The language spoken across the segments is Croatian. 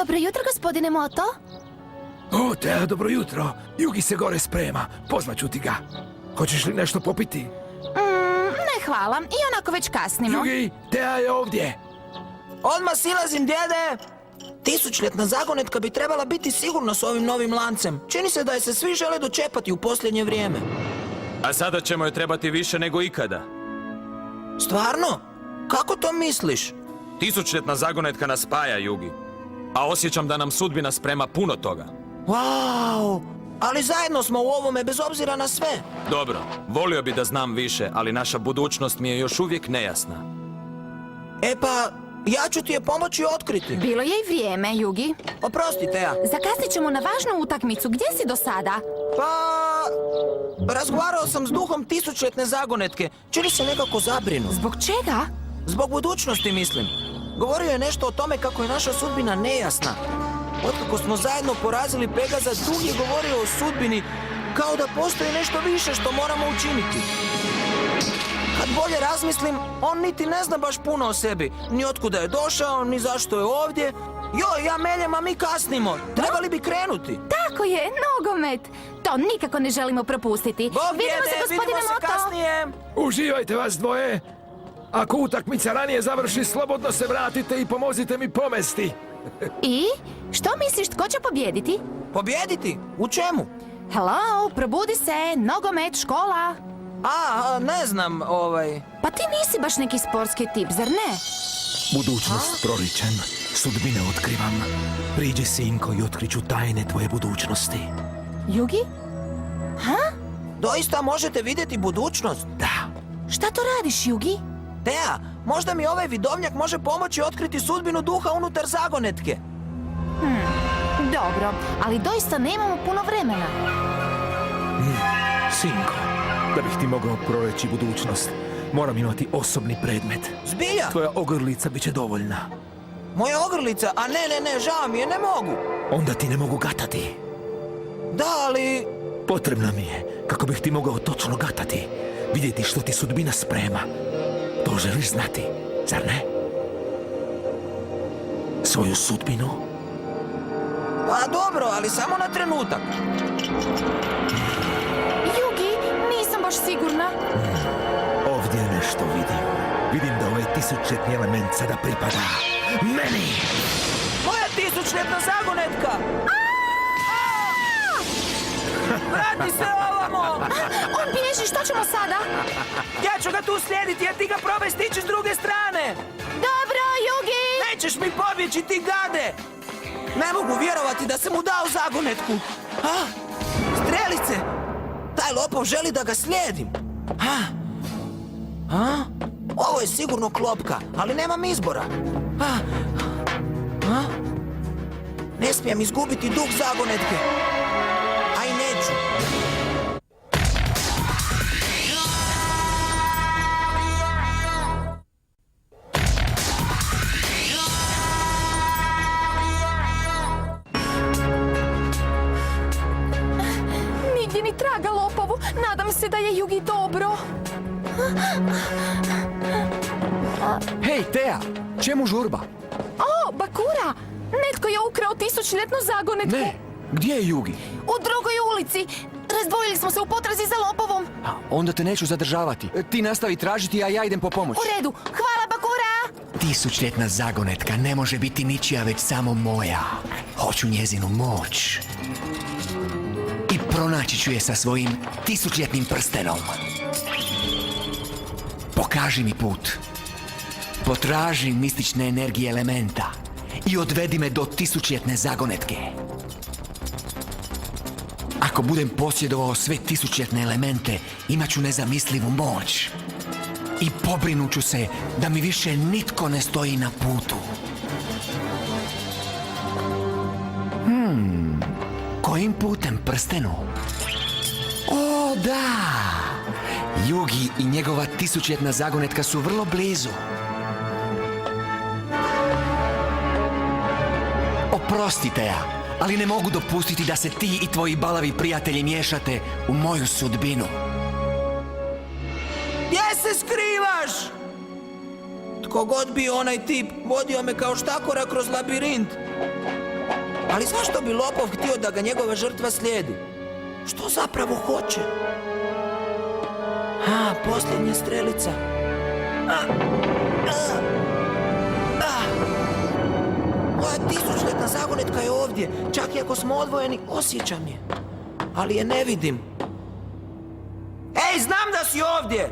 Dobro jutro, gospodine Moto. O, Tea, dobro jutro. Jugi se gore sprema. Pozvaću ti ga. Hoćeš li nešto popiti? Ne, hvala. I onako već kasnimo. Jugi, Tea je ovdje. Odmah silazim, djede! Tisućljetna zagonetka bi trebala biti sigurno s ovim novim lancem. Čini se da je se svi žele dočepati u posljednje vrijeme. A sada ćemo joj trebati više nego ikada. Stvarno? Kako to misliš? Tisućljetna zagonetka nas spaja, Jugi. A osjećam da nam sudbina sprema puno toga. Wow! Ali zajedno smo u ovome bez obzira na sve. Dobro, volio bi da znam više, ali naša budućnost mi je još uvijek nejasna. E pa, ja ću ti je pomoći otkriti. Bilo je i vrijeme, Jugi. Oprosti, Tea. Zakasnit ćemo na važnu utakmicu. Gdje si do sada? Pa... razgovarao sam s duhom tisućljetne zagonetke. Čini se nekako zabrinut. Zbog čega? Zbog budućnosti, mislim. Govorio je nešto o tome kako je naša sudbina nejasna. Otkako smo zajedno porazili Pegaza, duh je govorio o sudbini kao da postoji nešto više što moramo učiniti. Kad bolje razmislim, on niti ne zna baš puno o sebi. Ni otkuda je došao, ni zašto je ovdje. Joj, ja meljem, a mi kasnimo. Trebali bi krenuti. Tako je, nogomet. To nikako ne želimo propustiti. Bog Vidimo se, jede, gospodine vidimo se Moto. kasnije. Uživajte vas dvoje. Ako utakmica ranije završi, slobodno se vratite i pomozite mi pomesti. I? Što misliš, tko će pobjediti? Pobjediti? U čemu? Hello, probudi se, nogomet, škola. Ne znam, Pa ti nisi baš neki sportski tip, zar ne? Budućnost proričem, sudbine otkrivam. Priđi, sinko, i otkriću tajne tvoje budućnosti. Jugi? Doista možete vidjeti budućnost? Da. Šta to radiš, Jugi? Tea, možda mi ovaj vidovnjak može pomoći otkriti sudbinu duha unutar zagonetke. Dobro, ali doista nemamo puno vremena. Sinko, da bih ti mogao proreći budućnost, moram imati osobni predmet. Zbilja? Tvoja ogrlica bit će dovoljna. Moja ogrlica? A ne, žao mi je, ne mogu. Onda ti ne mogu gatati. Da, ali... Potrebna mi je, kako bih ti mogao točno gatati. Vidjeti što ti sudbina sprema. To želiš znati, zar ne? Svoju sudbinu? Pa dobro, ali samo na trenutak. Jugi, nisam baš sigurna. Ovdje nešto vidim. Vidim da ovaj tisućljetni element sada pripada meni! Moja tisućljetna zagonetka! Vrati se ovamo! On bježi, što ćemo sada? Ja ću ga tu slijediti, jer ti ga probaj stići s druge strane! Dobro, Jugi! Nećeš mi pobjeći, ti gade! Ne mogu vjerovati da sam mu dao zagonetku! Strelice! Taj lopov želi da ga slijedim! Ovo je sigurno klopka, ali nemam izbora! Ne smijem izgubiti duh zagonetke! A i neću! Nigdje ni traga lopovu. Nadam se da je Jugi dobro. Hej, Tea, čemu žurba? O, Bakura! Netko je ukrao tisućljetnu zagonetku. Ne, gdje je Jugi? U drugoj ulici. Razdvojili smo se u potrazi za lopovom. Onda te neću zadržavati. Ti nastavi tražiti, a ja idem po pomoć. U redu. Hvala, Bakura! Tisućljetna zagonetka ne može biti ničija, već samo moja. Hoću njezinu moć. I pronaći ću je sa svojim tisućljetnim prstenom. Pokaži mi put. Potraži mistične energije elementa i odvedi me do tisućljetne zagonetke. Ako budem posjedovao sve tisućljetne elemente, imat ću nezamislivu moć. I pobrinut ću se da mi više nitko ne stoji na putu. Kojim putem, prstenu? O, da! Jugi i njegova tisućljetna zagonetka su vrlo blizu. Oprosti, Tea, ali ne mogu dopustiti da se ti i tvoji balavi prijatelji miješate u moju sudbinu. Gdje se skrivaš? Tko god bio onaj tip, vodio me kao štakora kroz labirint. Ali zašto bi lopov htio da ga njegova žrtva slijedi? Što zapravo hoće? Posljednja strelica. Moja tisućljetna zagonetka je ovdje. Čak i ako smo odvojeni, osjećam je. Ali je ne vidim. Ej, znam da si ovdje!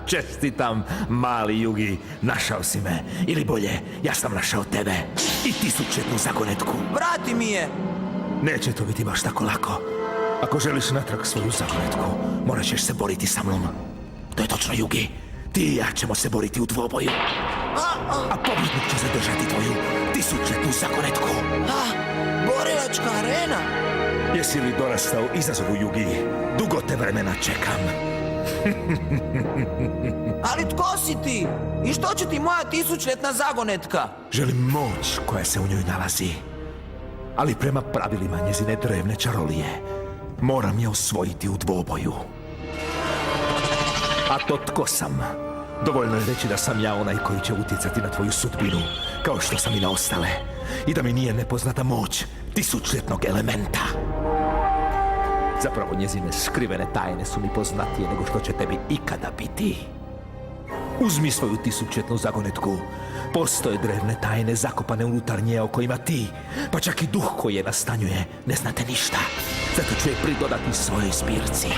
Čestitam, mali Jugi, našao si me. Ili bolje, ja sam našao tebe i tisućljetnu zagonetku. Vrati mi je! Neće to biti baš tako lako. Ako želiš natrag svoju zagonetku, morat ćeš se boriti sa mnom. To je točno, Jugi. Ti i ja ćemo se boriti u dvoboju. A pobjednik će zadržati tvoju tisućljetnu zagonetku. Borilačka arena! Jesi li dorastao izazovu, Jugi? Dugo te vremena čekam. Ali tko si ti? I što će ti moja tisućljetna zagonetka? Želim moć koja se u njoj nalazi. Ali prema pravilima njezine drevne čarolije, moram je osvojiti u dvoboju. A to tko sam? Dovoljno je reći da sam ja onaj koji će utjecati na tvoju sudbinu, kao što sam i na ostale. I da mi nije nepoznata moć tisućljetnog elementa. Zapravo njezine skrivene tajne su mi poznatije nego što će tebi ikada biti. Uzmi svoju tisućljetnu zagonetku. Postoje drevne tajne zakopane unutar nje o kojima ti, pa čak i duh koji je nastanjuje, ne znate ništa. Zato ću je pridodati svojoj zbirci.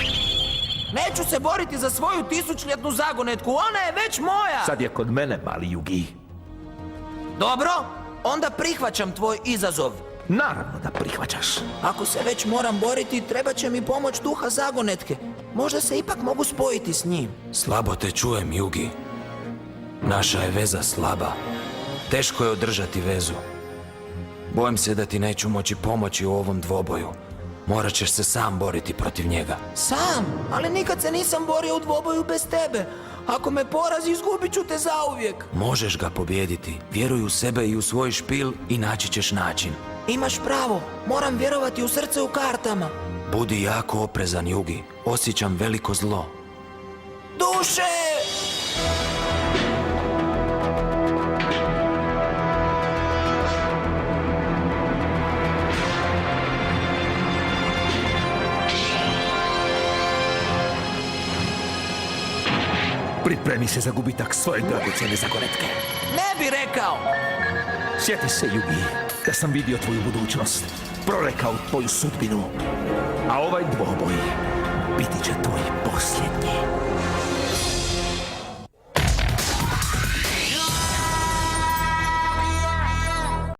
Neću se boriti za svoju tisućljetnu zagonetku, ona je već moja! Sad je kod mene, mali Jugi. Dobro, onda prihvaćam tvoj izazov. Naravno da prihvaćaš. Ako se već moram boriti, treba će mi pomoć duha zagonetke. Možda se ipak mogu spojiti s njim. Slabo te čujem, Jugi. Naša je veza slaba. Teško je održati vezu. Bojim se da ti neću moći pomoći u ovom dvoboju. Morat ćeš se sam boriti protiv njega. Sam? Ali nikad se nisam borio u dvoboju bez tebe. Ako me porazi, izgubit ću te zauvijek. Možeš ga pobijediti. Vjeruj u sebe i u svoj špil i naći ćeš način. Imaš pravo, moram vjerovati u srce u kartama. Budi jako oprezan, Jugi. Osjećam veliko zlo. Duše! Pripremi se za gubitak svoje dragocjene zagonetke. Ne bi rekao! Sjeti se, Jugi, da sam vidio tvoju budućnost, prorekao tvoju sudbinu, a ovaj dvoboj biti će tvoj posljednji.